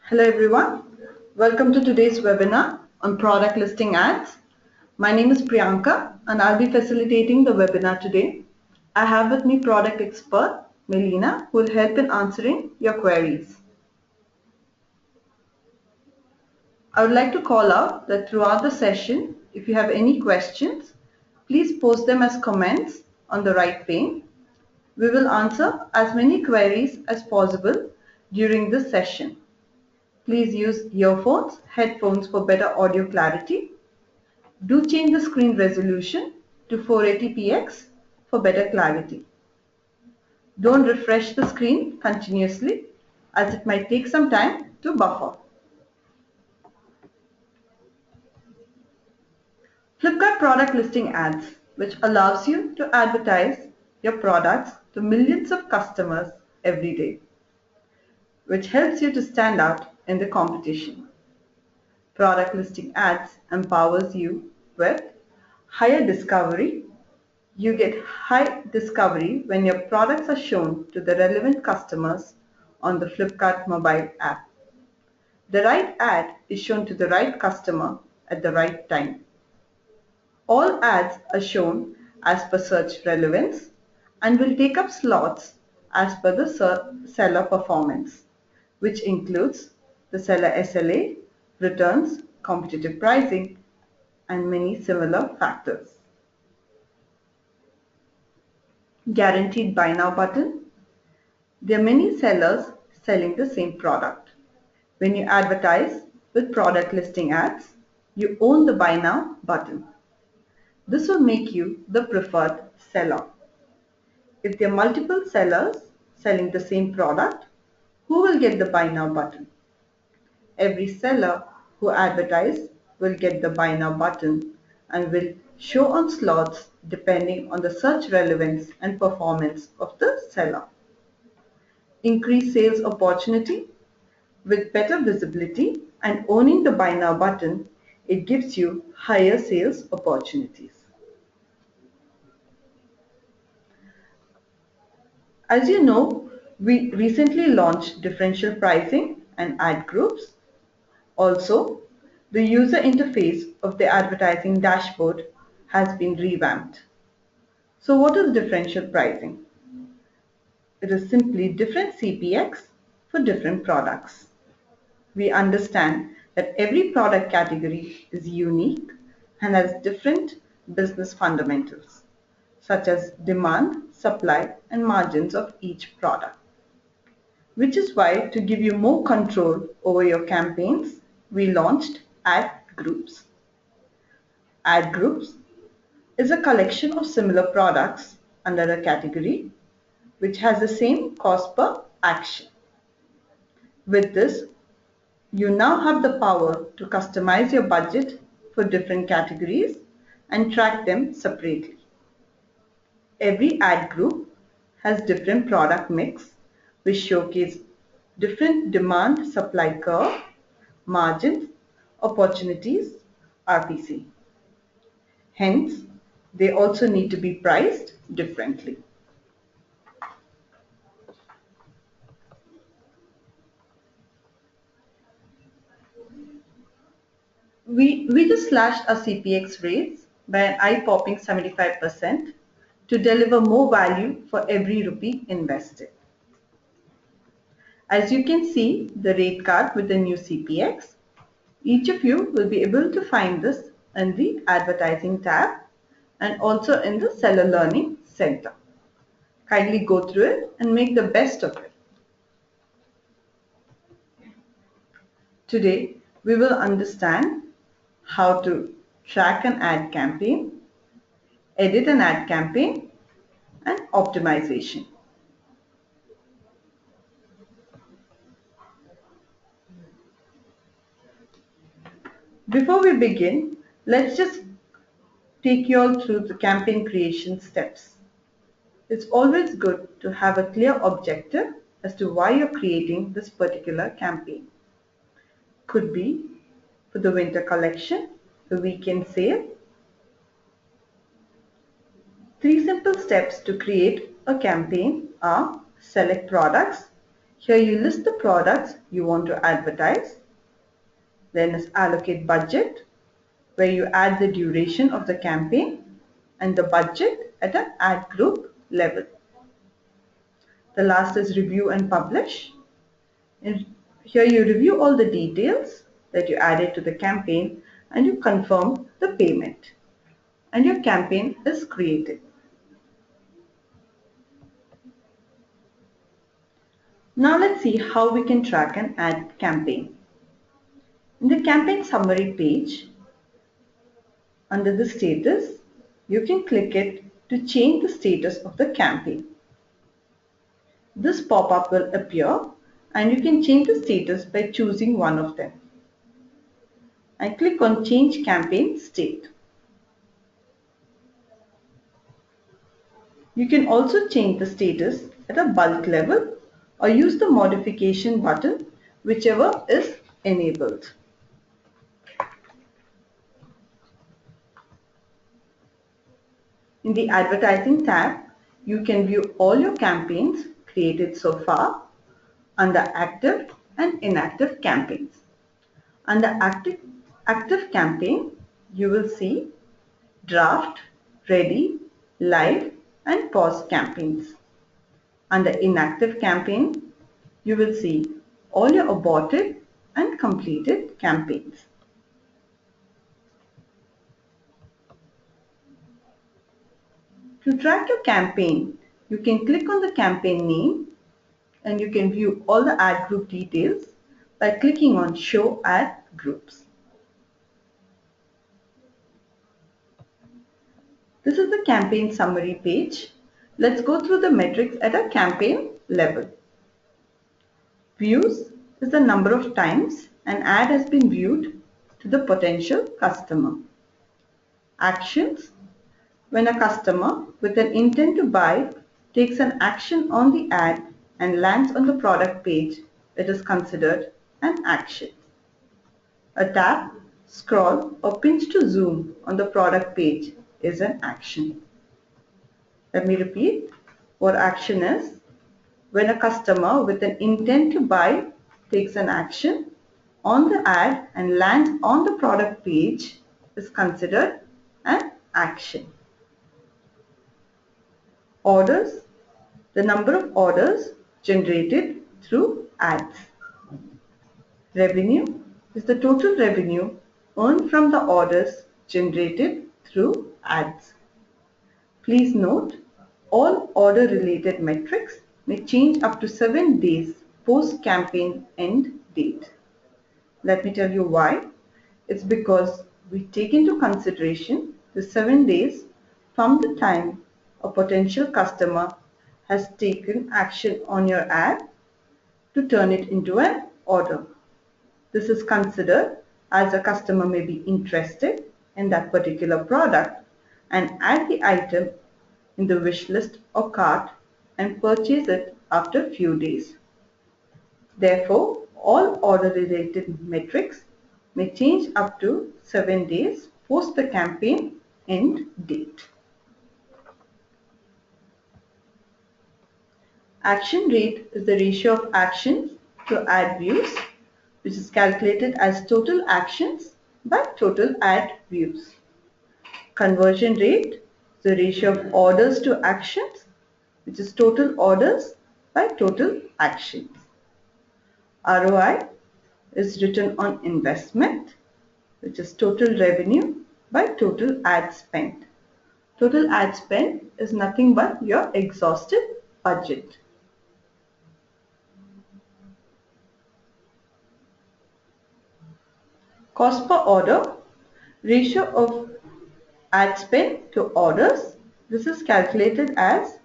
Hello everyone, welcome to today's webinar on product listing ads. My name is Priyanka and I'll be facilitating the webinar today. I have with me product expert Melina who will help in answering your queries. I would like to call out that throughout the session, if you have any questions, please post them as comments on the right pane. We will answer as many queries as possible during this session. Please use earphones, headphones for better audio clarity. Do change the screen resolution to 480px for better clarity. Don't refresh the screen continuously as it might take some time to buffer. Flipkart product listing ads, which allows you to advertise your products to millions of customers every day, which helps you to stand out in the competition. Product listing ads empowers you with higher discovery. You get high discovery when your products are shown to the relevant customers on the Flipkart mobile app. The right ad is shown to the right customer at the right time. All ads are shown as per search relevance and will take up slots as per the seller performance, which includes the seller SLA, returns, competitive pricing, and many similar factors. Guaranteed buy now button. There are many sellers selling the same product. When you advertise with product listing ads, you own the buy now button. This will make you the preferred seller. If there are multiple sellers selling the same product, who will get the buy now button? Every seller who advertises will get the buy now button and will show on slots depending on the search relevance and performance of the seller. Increase sales opportunity. With better visibility and owning the buy now button, it gives you higher sales opportunities. As you know, we recently launched differential pricing and ad groups. Also, the user interface of the advertising dashboard has been revamped. So what is differential pricing? It is simply different CPX for different products. We understand that every product category is unique and has different business fundamentals, such as demand, supply, and margins of each product. Which is why, to give you more control over your campaigns, we launched ad groups. Ad groups is a collection of similar products under a category which has the same cost per action. With this, you now have the power to customize your budget for different categories and track them separately. Every ad group has different product mix which showcase different demand supply curve, margins, opportunities, RPC. Hence, they also need to be priced differently. We just slashed our CPX rates by an eye-popping 75% to deliver more value for every rupee invested. As you can see the rate card with the new CPX, each of you will be able to find this in the advertising tab and also in the seller learning center. Kindly go through it and make the best of it. Today, we will understand how to track an ad campaign, edit an ad campaign, and optimization. Before we begin, let's just take you all through the campaign creation steps. It's always good to have a clear objective as to why you're creating this particular campaign. Could be for the winter collection, the weekend sale, Three simple steps to create a campaign are: select products. Here you list the products you want to advertise. Then is allocate budget, where you add the duration of the campaign and the budget at an ad group level. The last is review and publish. Here you review all the details that you added to the campaign and you confirm the payment. And your campaign is created. Now let's see how we can track an ad campaign. In the campaign summary page, under the status, you can click it to change the status of the campaign. This pop-up will appear and you can change the status by choosing one of them. And click on Change Campaign State. You can also change the status at a bulk level or use the modification button, whichever is enabled. In the Advertising tab, you can view all your campaigns created so far under Active and Inactive campaigns. Under active campaign, you will see Draft, Ready, Live and Pause campaigns. Under Inactive campaign, you will see all your aborted and completed campaigns. To track your campaign, you can click on the campaign name and you can view all the ad group details by clicking on Show Ad Groups. This is the campaign summary page. Let's go through the metrics at a campaign level. Views is the number of times an ad has been viewed to the potential customer. Actions: when a customer with an intent to buy takes an action on the ad and lands on the product page, it is considered an action. A tap, scroll or pinch to zoom on the product page is an action. Let me repeat what action is. When a customer with an intent to buy takes an action on the ad and lands on the product page is considered an action. Orders: the number of orders generated through ads. Revenue is the total revenue earned from the orders generated through ads. Please note, all order related metrics may change up to 7 days post campaign end date. Let me tell you why. It's because we take into consideration the 7 days from the time a potential customer has taken action on your ad to turn it into an order. This is considered as a customer may be interested in that particular product and add the item in the wish list or cart and purchase it after a few days. Therefore, all order related metrics may change up to 7 days post the campaign end date. Action rate is the ratio of actions to ad views, which is calculated as total actions by total ad views. Conversion rate is the ratio of orders to actions, which is total orders by total actions. ROI is return on investment, which is total revenue by total ad spend. Total ad spend is nothing but your exhausted budget. Cost per order, ratio of ad spend to orders. This is calculated as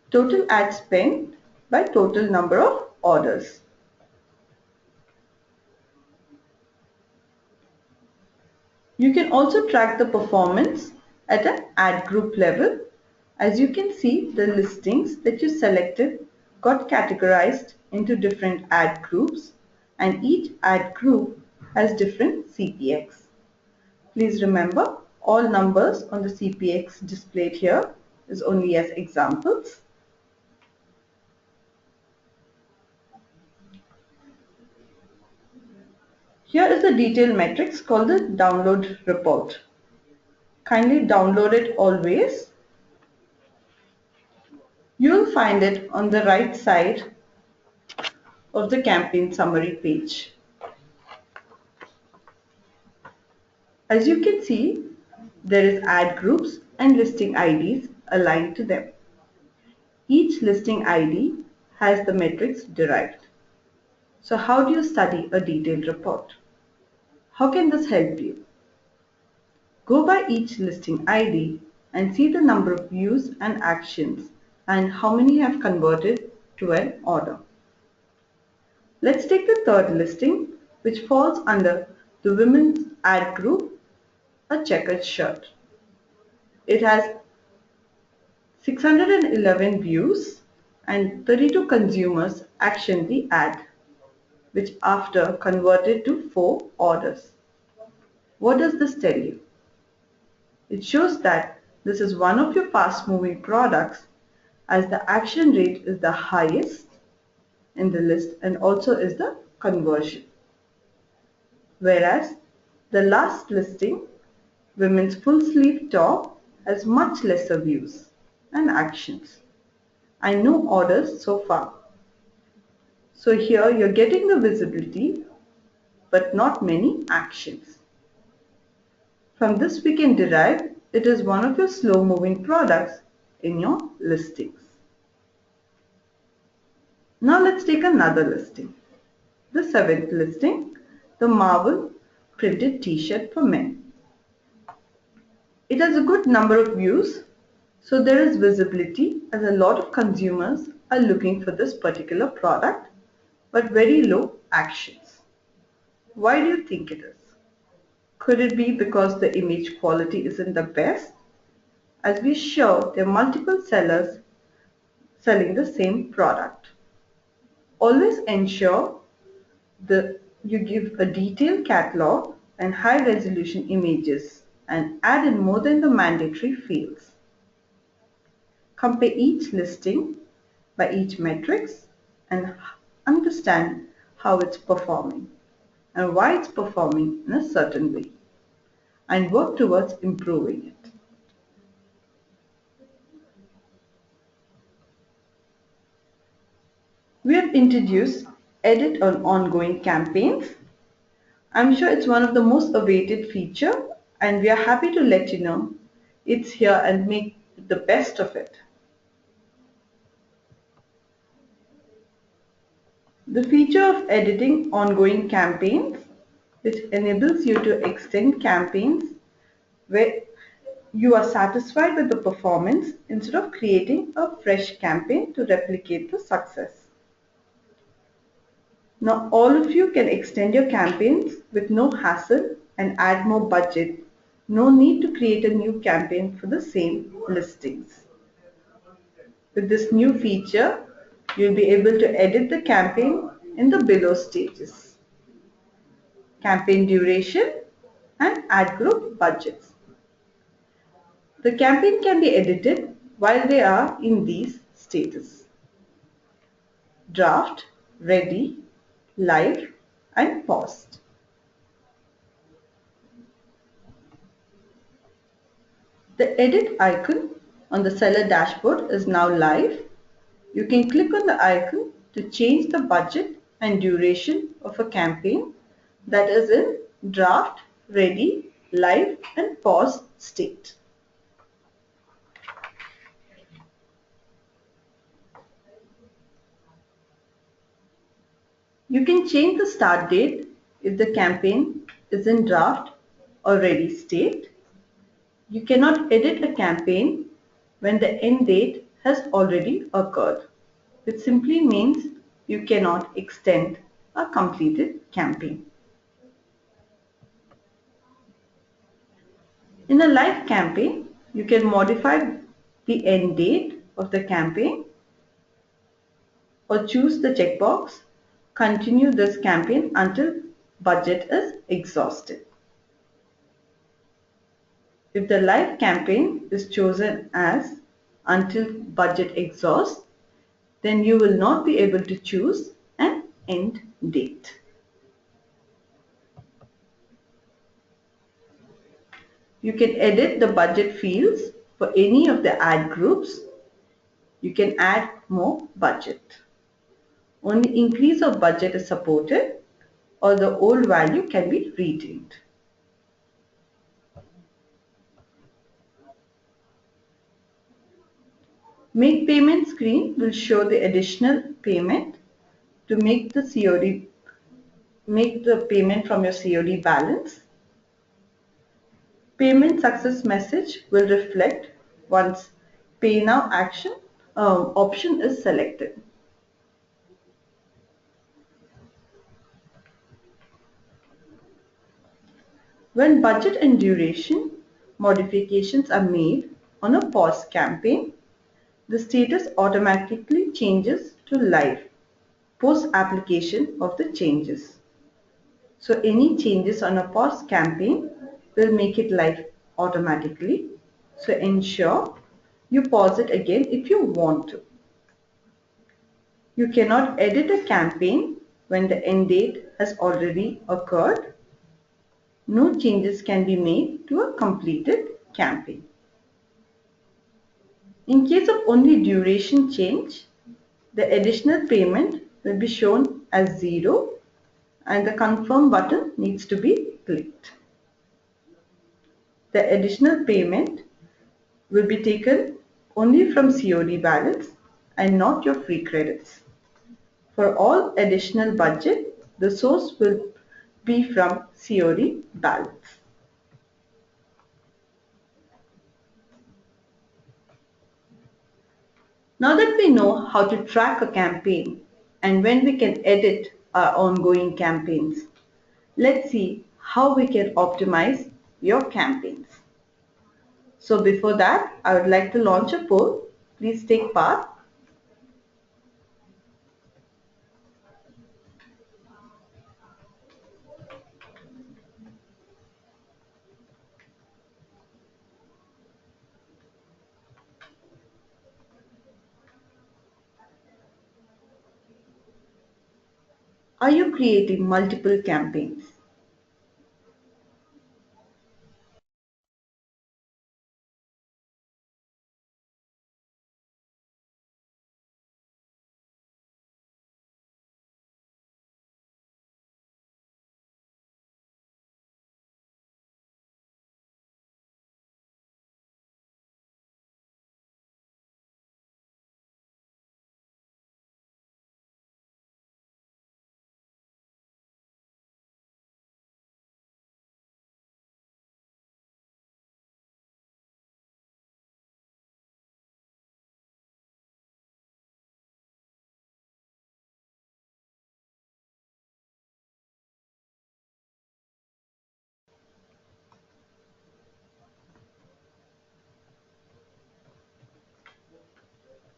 total ad spend by total number of orders. You can also track the performance at an ad group level. As you can see, the listings that you selected got categorized into different ad groups and each ad group has different CPX. Please remember, all numbers on the CPX displayed here is only as examples. Here is the detailed matrix called the download report. Kindly download it always. You will find it on the right side of the campaign summary page. As you can see, there is ad groups and listing IDs aligned to them. Each listing ID has the metrics derived. So how do you study a detailed report? How can this help you? Go by each listing ID and see the number of views and actions and how many have converted to an order. Let's take the third listing, which falls under the women's ad group, a checkered shirt. It has 611 views and 32 consumers actioned the ad, which after converted to 4 orders. What does this tell you? It shows that this is one of your fast moving products as the action rate is the highest in the list and also is the conversion. Whereas the last listing, women's full sleeve top, has much lesser views and actions and no orders so far. So here you're getting the visibility but not many actions. From this we can derive it is one of your slow moving products in your listings. Now let's take another listing. The seventh listing, the Marvel printed t-shirt for men. It has a good number of views, so there is visibility as a lot of consumers are looking for this particular product but very low actions. Why do you think it is? Could it be because the image quality isn't the best? As we show, there are multiple sellers selling the same product. Always ensure that you give a detailed catalog and high resolution images and add in more than the mandatory fields. Compare each listing by each matrix and understand how it's performing and why it's performing in a certain way and work towards improving it. We have introduced edit on ongoing campaigns. I'm sure it's one of the most awaited feature and we are happy to let you know it's here and make the best of it. The feature of editing ongoing campaigns, which enables you to extend campaigns where you are satisfied with the performance instead of creating a fresh campaign to replicate the success. Now all of you can extend your campaigns with no hassle and add more budget. No need to create a new campaign for the same listings. With this new feature, you'll be able to edit the campaign in the below stages: campaign duration and ad group budgets. The campaign can be edited while they are in these stages: draft, ready, live, and paused. The edit icon on the seller dashboard is now live. You can click on the icon to change the budget and duration of a campaign that is in draft, ready, live, and paused state. You can change the start date if the campaign is in draft or ready state. You cannot edit a campaign when the end date has already occurred, which simply means you cannot extend a completed campaign. In a live campaign, you can modify the end date of the campaign or choose the checkbox "Continue this campaign until budget is exhausted." If the live campaign is chosen as until budget exhausts, then you will not be able to choose an end date. You can edit the budget fields for any of the ad groups. You can add more budget. Only increase of budget is supported, or the old value can be retained. Make payment screen will show the additional payment to make the payment from your COD balance. Payment success message will reflect once pay now action option is selected. When budget and duration modifications are made on a pause campaign, the status automatically changes to live post application of the changes. So any changes on a pause campaign will make it live automatically. So ensure you pause it again if you want to. You cannot edit a campaign when the end date has already occurred. No changes can be made to a completed campaign. In case of only duration change, the additional payment will be shown as 0 and the confirm button needs to be clicked. The additional payment will be taken only from COD balance and not your free credits. For all additional budget, the source will be from COD balance. Now that we know how to track a campaign and when we can edit our ongoing campaigns, let's see how we can optimize your campaigns. So before that, I would like to launch a poll. Please take part. Are you creating multiple campaigns?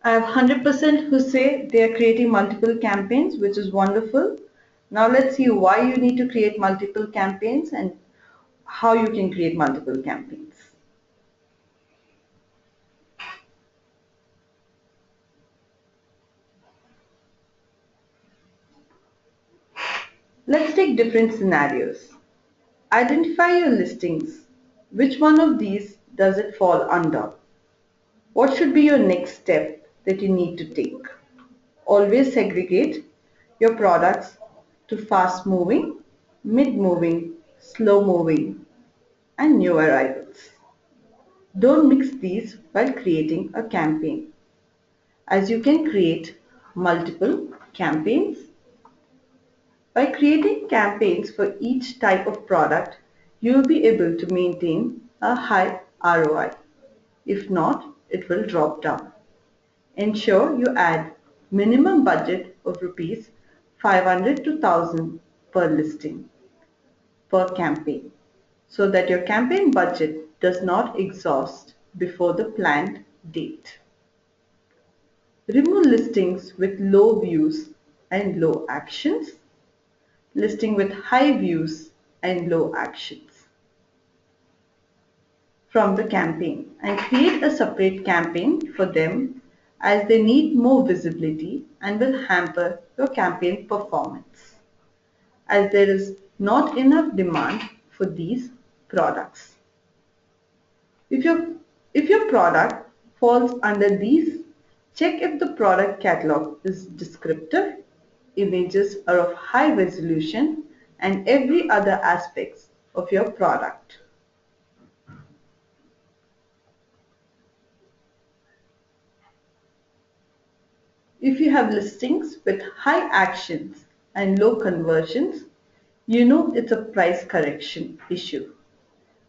I have 100% who say they are creating multiple campaigns, which is wonderful. Now let's see why you need to create multiple campaigns and how you can create multiple campaigns. Let's take different scenarios. Identify your listings. Which one of these does it fall under? What should be your next step that you need to take? Always segregate your products to fast moving, mid moving, slow moving, and new arrivals. Don't mix these while creating a campaign, as you can create multiple campaigns. By creating campaigns for each type of product, you will be able to maintain a high ROI. If not, it will drop down. Ensure you add minimum budget of rupees 500 to 1000 per listing per campaign so that your campaign budget does not exhaust before the planned date. Remove listings with low views and low actions, listing with high views and low actions. from the campaign and create a separate campaign for them as they need more visibility and will hamper your campaign performance as there is not enough demand for these products. If your, if your product falls under these, check if the product catalog is descriptive, images are of high resolution, and every other aspects of your product. If you have listings with high actions and low conversions, you know it's a price correction issue,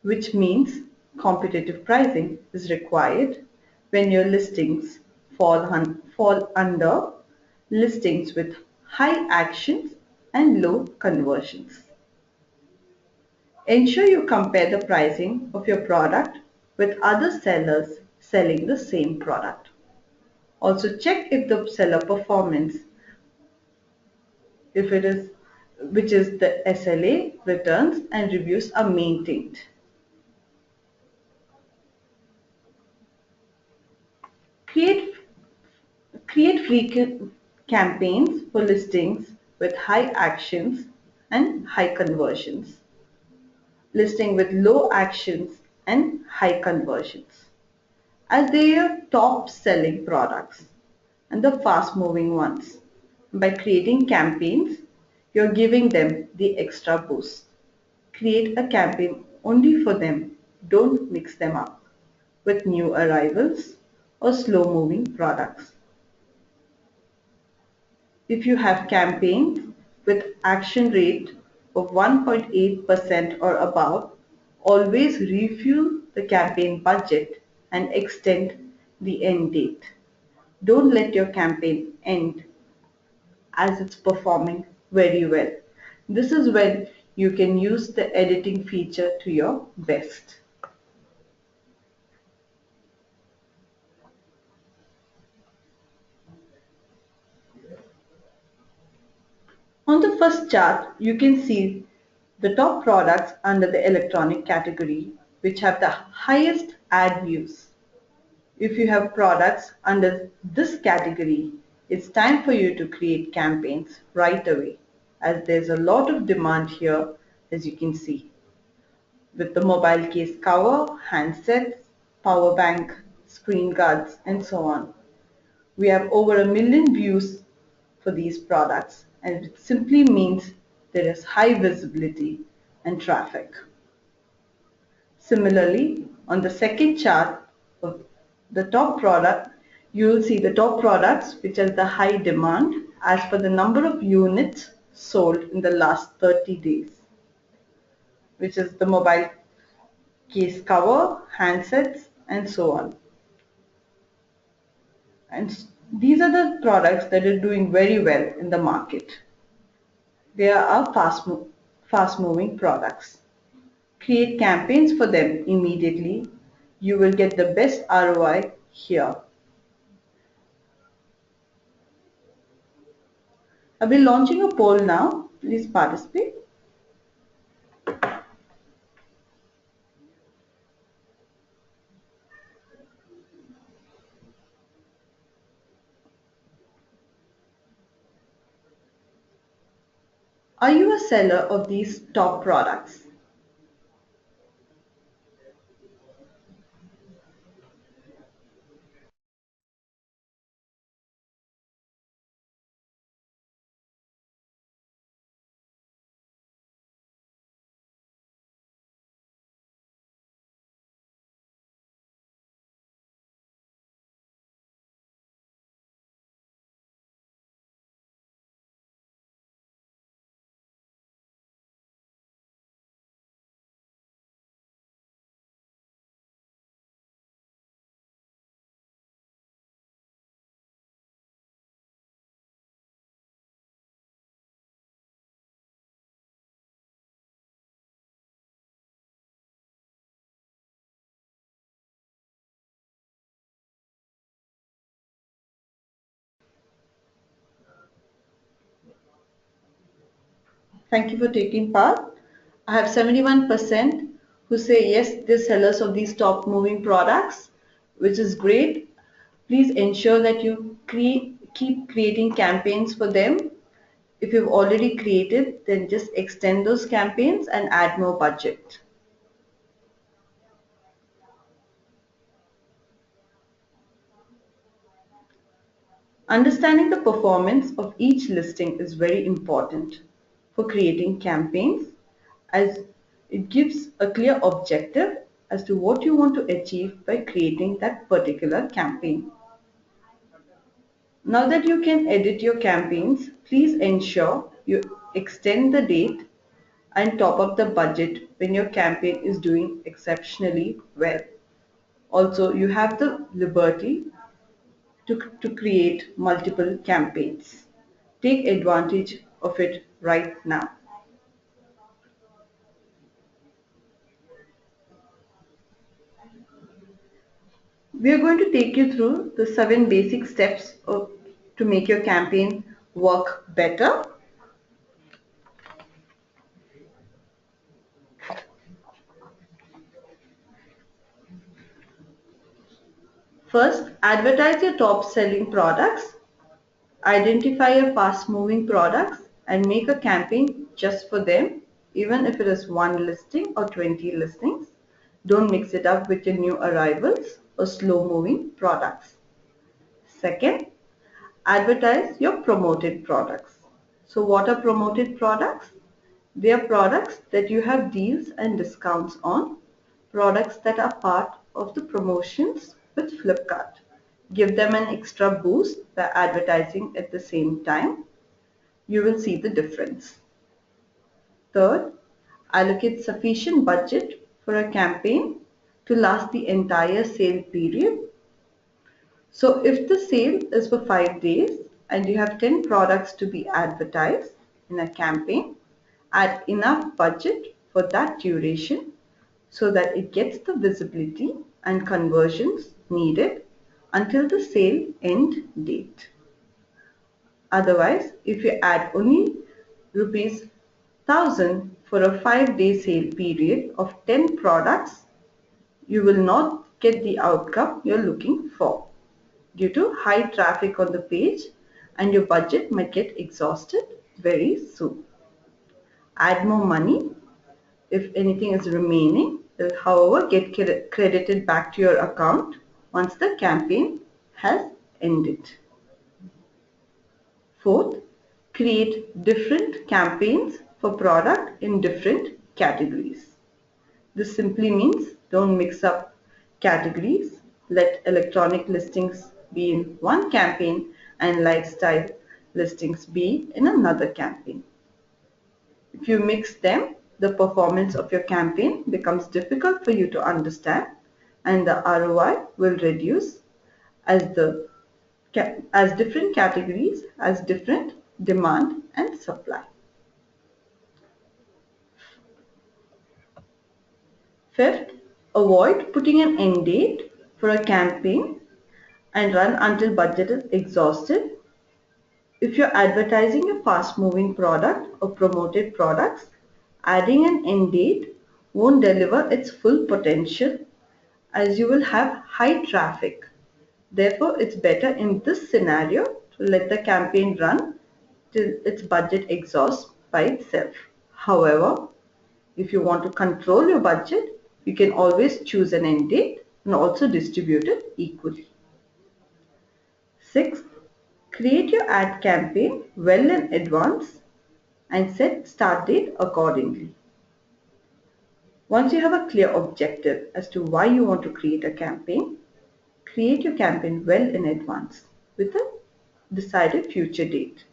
which means competitive pricing is required when your listings fall under listings with high actions and low conversions. Ensure you compare the pricing of your product with other sellers selling the same product. Also check if the seller performance, if it is, which is the SLA, returns and reviews are maintained. Create Create frequent campaigns for listings with high actions and high conversions, listing with low actions and high conversions, as they are top selling products and the fast moving ones. By creating campaigns, you're giving them the extra boost. Create a campaign only for them. Don't mix them up with new arrivals or slow moving products. If you have campaigns with action rate of 1.8% or above, always refuel the campaign budget and extend the end date. Don't let your campaign end as it's performing very well. This is when you can use the editing feature to your best. On the first chart, you can see the top products under the electronic category, which have the highest ad views. If you have products under this category, it's time for you to create campaigns right away, as there's a lot of demand here, as you can see, with the mobile case cover, handsets, power bank, screen guards, and so on. We have over 1 million views for these products, and it simply means there is high visibility and traffic. Similarly, on the second chart of the top product, you will see the top products which has the high demand as per the number of units sold in the last 30 days, which is the mobile case cover, handsets, and so on. And these are the products that are doing very well in the market. They are fast moving products. Create campaigns for them immediately. You will get the best ROI here. I'll be launching a poll now. Please participate. Are you a seller of these top products? Thank you for taking part. I have 71% who say yes, they're sellers of these top moving products, which is great. Please ensure that you keep creating campaigns for them. If you've already created, then just extend those campaigns and add more budget. Understanding the performance of each listing is very important for creating campaigns, as it gives a clear objective as to what you want to achieve by creating that particular campaign. Now that you can edit your campaigns, please ensure you extend the date and top up the budget when your campaign is doing exceptionally well. Also, you have the liberty to create multiple campaigns. Take advantage of it right now. We are going to take you through the 7 basic steps to make your campaign work better. First, advertise your top selling products. Identify your fast moving products and make a campaign just for them, even if it is one listing or 20 listings. Don't mix it up with your new arrivals or slow moving products. Second, advertise your promoted products. So what are promoted products? They are products that you have deals and discounts on, products that are part of the promotions with Flipkart. Give them an extra boost by advertising at the same time. You will see the difference. Third, allocate sufficient budget for a campaign to last the entire sale period. So if the sale is for 5 days and you have 10 products to be advertised in a campaign, add enough budget for that duration so that it gets the visibility and conversions needed until the sale end date. Otherwise, if you add only rupees 1000 for a 5-day sale period of 10 products, you will not get the outcome you're looking for due to high traffic on the page, and your budget might get exhausted very soon. Add more money if anything is remaining. Will however get credited back to your account once the campaign has ended. Fourth, create different campaigns for product in different categories. This simply means don't mix up categories. Let electronic listings be in one campaign and lifestyle listings be in another campaign. If you mix them, the performance of your campaign becomes difficult for you to understand and the ROI will reduce as different categories has different demand and supply. Fifth, avoid putting an end date for a campaign and run until budget is exhausted. If you're advertising a fast moving product or promoted products, adding an end date won't deliver its full potential as you will have high traffic. Therefore, it's better in this scenario to let the campaign run till its budget exhausts by itself. However, if you want to control your budget, you can always choose an end date and also distribute it equally. Sixth, create your ad campaign well in advance and set start date accordingly. Once you have a clear objective as to why you want to create a campaign, create your campaign well in advance with a decided future date,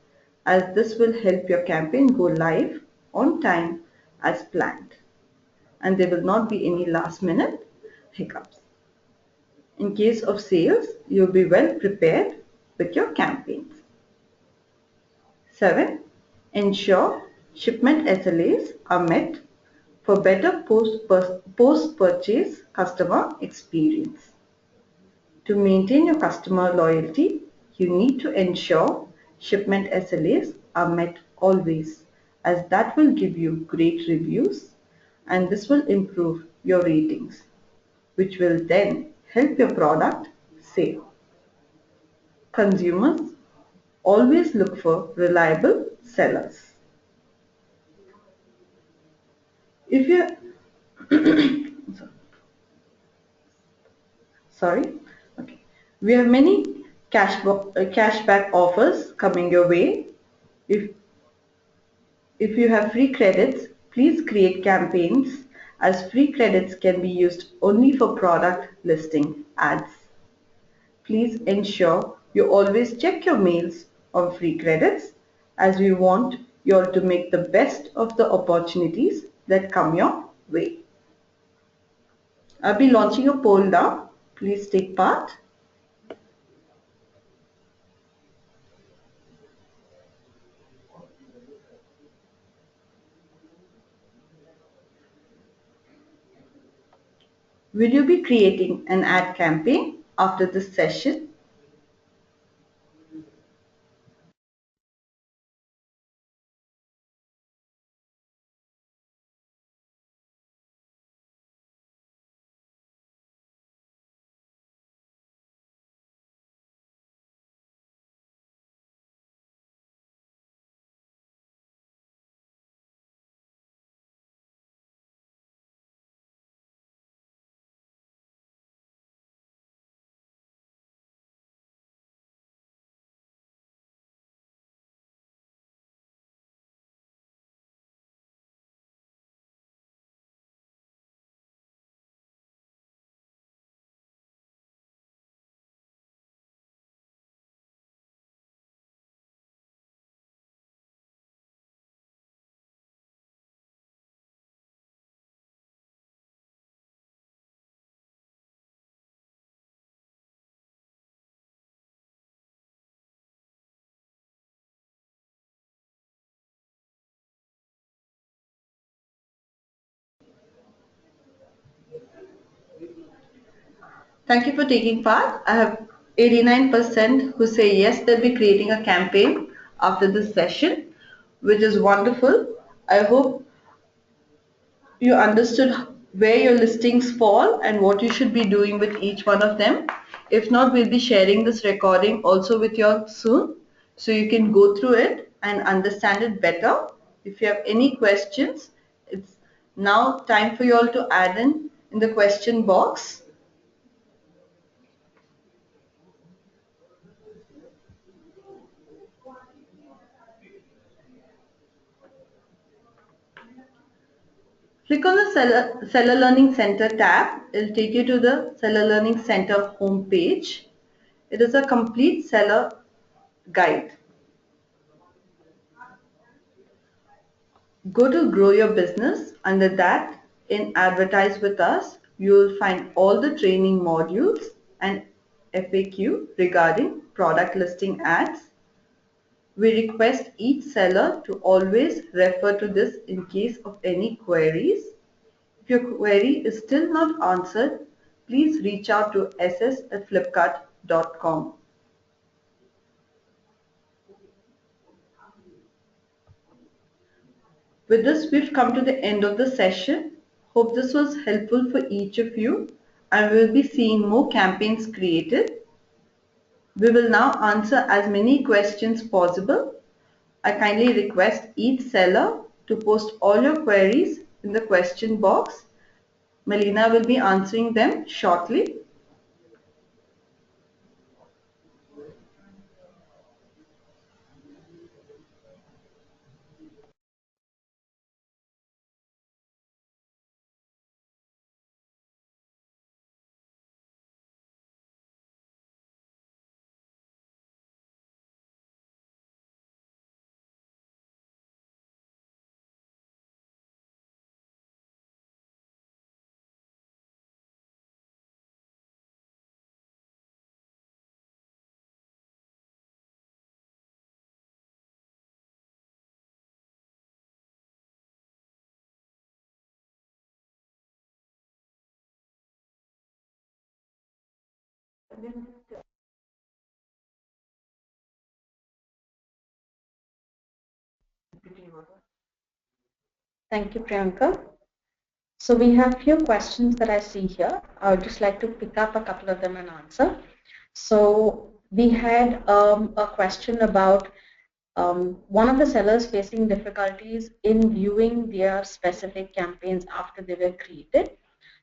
as this will help your campaign go live on time as planned and there will not be any last minute hiccups. In case of sales, you'll be well prepared with your campaigns. 7. Ensure shipment SLAs are met for better post-purchase customer experience. To maintain your customer loyalty, you need to ensure shipment SLAs are met always, as that will give you great reviews and this will improve your ratings, which will then help your product sell. Consumers always look for reliable sellers. If you sorry, okay, we have many cashback offers coming your way. If if you have free credits, please create campaigns as free credits can be used only for product listing ads. Please ensure you always check your mails on free credits as we want you all to make the best of the opportunities that come your way. I'll be launching a poll now. Please take part. Will you be creating an ad campaign after this session? Thank you for taking part. I have 89% who say yes, they'll be creating a campaign after this session, which is wonderful. I hope you understood where your listings fall and what you should be doing with each one of them. If not, we'll be sharing this recording also with you soon so you can go through it and understand it better. If you have any questions, it's now time for you all to add in the question box. Click on the Seller Learning Center tab. It will take you to the Seller Learning Center homepage. It is a complete seller guide. Go to Grow Your Business. Under that, in Advertise with Us, you will find all the training modules and FAQ regarding product listing ads. We request each seller to always refer to this in case of any queries. If your query is still not answered, please reach out to ss@flipkart.com. With this, we've come to the end of the session. Hope this was helpful for each of you, and we will be seeing more campaigns created. We will now answer as many questions possible. I kindly request each seller to post all your queries in the question box. Melina will be answering them shortly. Thank you, Priyanka. So we have few questions that I see here. I would just like to pick up a couple of them and answer. So we had a question about one of the sellers facing difficulties in viewing their specific campaigns after they were created.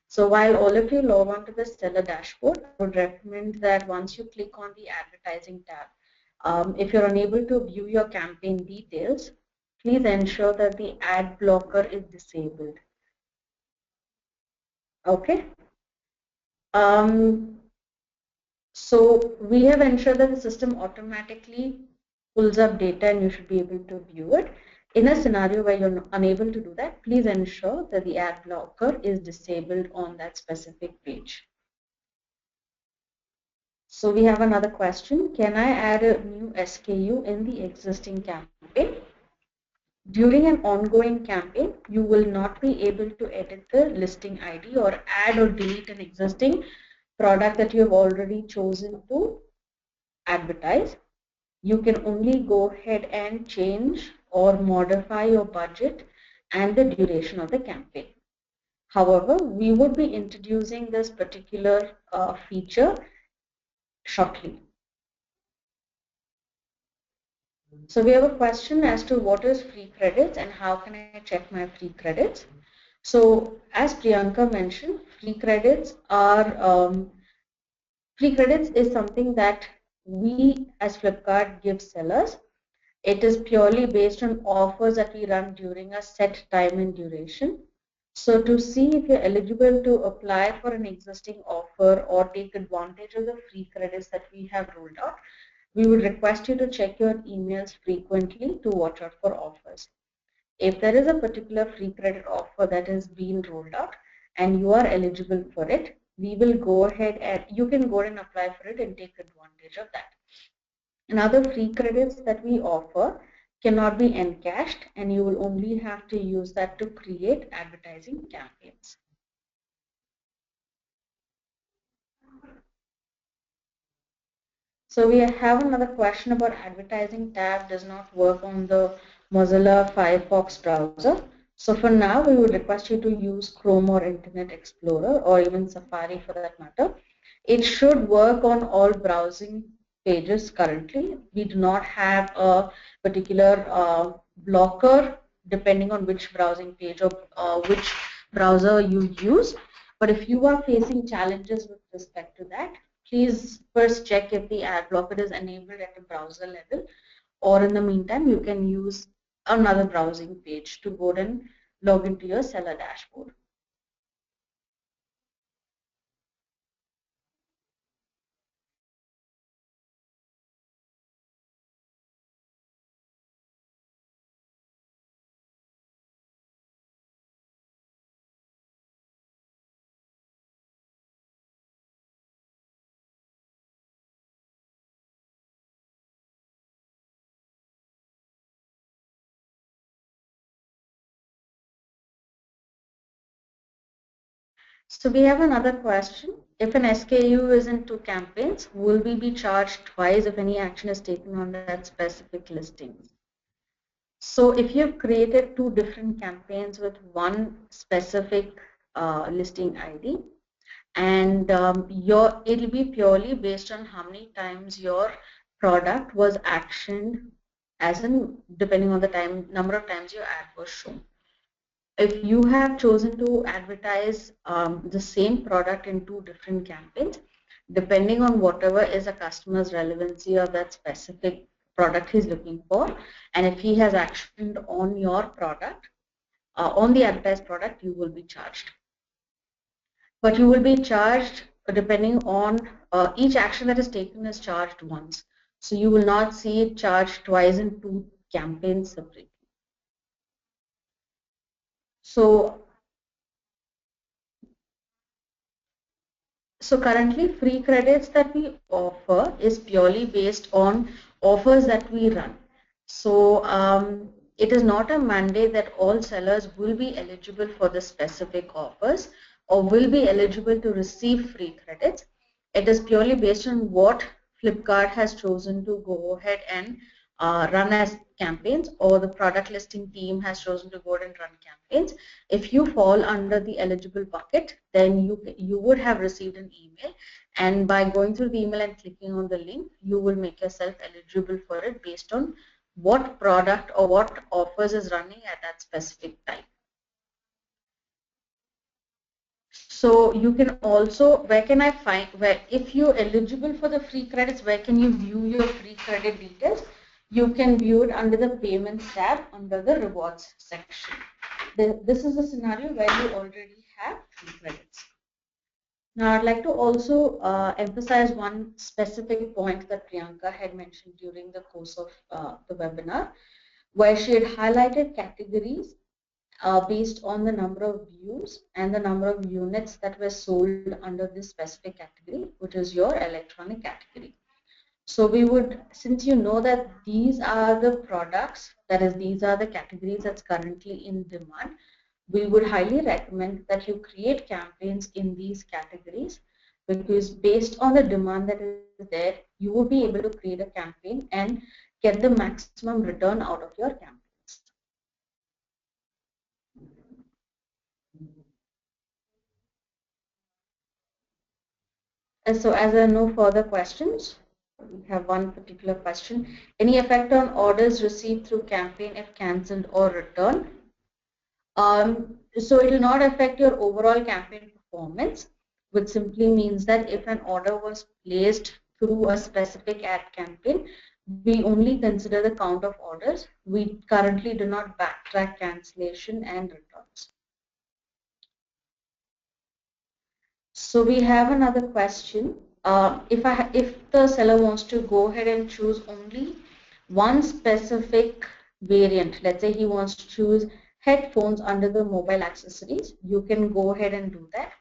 So while all of you log on to the seller dashboard, I would recommend that once you click on the advertising tab, if you're unable to view your campaign details, please ensure that the ad blocker is disabled. Okay. Um, so we have ensured that the system automatically pulls up data and you should be able to view it. In a scenario where you're unable to do that, please ensure that the ad blocker is disabled on that specific page. So we have another question. Can I add a new SKU in the existing campaign? During an ongoing campaign, you will not be able to edit the listing ID or add or delete an existing product that you have already chosen to advertise. You can only go ahead and change or modify your budget and the duration of the campaign. However, we would be introducing this particular feature shortly. So we have a question as to what is free credits and how can I check my free credits. So as Priyanka mentioned, free credits is something that we as Flipkart give sellers. It is purely based on offers that we run during a set time and duration. So to see if you're eligible to apply for an existing offer or take advantage of the free credits that we have rolled out, we would request you to check your emails frequently to watch out for offers. If there is a particular free credit offer that is being rolled out and you are eligible for it, we will go ahead and you can go and apply for it and take advantage of that. And other free credits that we offer cannot be encashed and you will only have to use that to create advertising campaigns. So we have another question about advertising tab does not work on the Mozilla Firefox browser. So for now, we would request you to use Chrome or Internet Explorer or even Safari for that matter. It should work on all browsing pages currently. We do not have a particular blocker depending on which browsing page or which browser you use. But if you are facing challenges with respect to that, please first check if the ad blocker is enabled at the browser level, or in the meantime, you can use another browsing page to go and log into your seller dashboard. So we have another question. If an SKU is in two campaigns, will we be charged twice if any action is taken on that specific listing? So if you've created two different campaigns with one specific listing ID, and it'll be purely based on how many times your product was actioned, as in depending on the number of times your ad was shown. If you have chosen to advertise the same product in two different campaigns, depending on whatever is a customer's relevancy of that specific product he's looking for, and if he has actioned on your product, on the advertised product, you will be charged. But you will be charged depending on each action that is taken is charged once. So you will not see it charged twice in two campaigns separately. So currently free credits that we offer is purely based on offers that we run. So it is not a mandate that all sellers will be eligible for the specific offers or will be eligible to receive free credits. It is purely based on what Flipkart has chosen to go ahead and run as campaigns, or the product listing team has chosen to go ahead and run campaigns. If you fall under the eligible bucket, then you would have received an email, and by going through the email and clicking on the link, you will make yourself eligible for it based on what product or what offers is running at that specific time. So you can also, where can I find, where if you're eligible for the free credits, where can you view your free credit details? You can view it under the payments tab under the rewards section. This is a scenario where you already have free credits. Now I'd like to also emphasize one specific point that Priyanka had mentioned during the course of the webinar, where she had highlighted categories based on the number of views and the number of units that were sold under this specific category, which is your electronic category. So we would, since you know that these are the products, that is, these are the categories that's currently in demand, we would highly recommend that you create campaigns in these categories, because based on the demand that is there, you will be able to create a campaign and get the maximum return out of your campaigns. And so as there are no further questions, we have one particular question. Any effect on orders received through campaign if cancelled or returned? So it will not affect your overall campaign performance, which simply means that if an order was placed through a specific ad campaign, we only consider the count of orders. We currently do not backtrack cancellation and returns. So we have another question. If the seller wants to go ahead and choose only one specific variant, let's say he wants to choose headphones under the mobile accessories, you can go ahead and do that.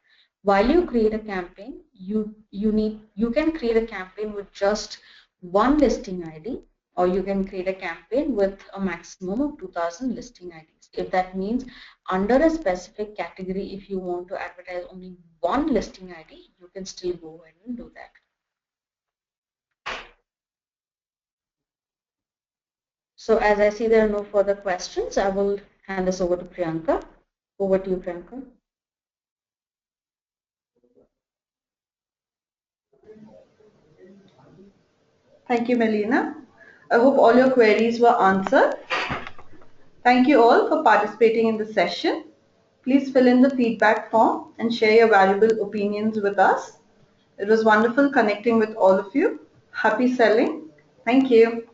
While you create a campaign, you can create a campaign with just one listing ID, or you can create a campaign with a maximum of 2000 listing IDs. If that means under a specific category, if you want to advertise only one listing ID, you can still go ahead and do that. So as I see there are no further questions, I will hand this over to Priyanka. Over to you, Priyanka. Thank you, Melina. I hope all your queries were answered. Thank you all for participating in the session. Please fill in the feedback form and share your valuable opinions with us. It was wonderful connecting with all of you. Happy selling. Thank you.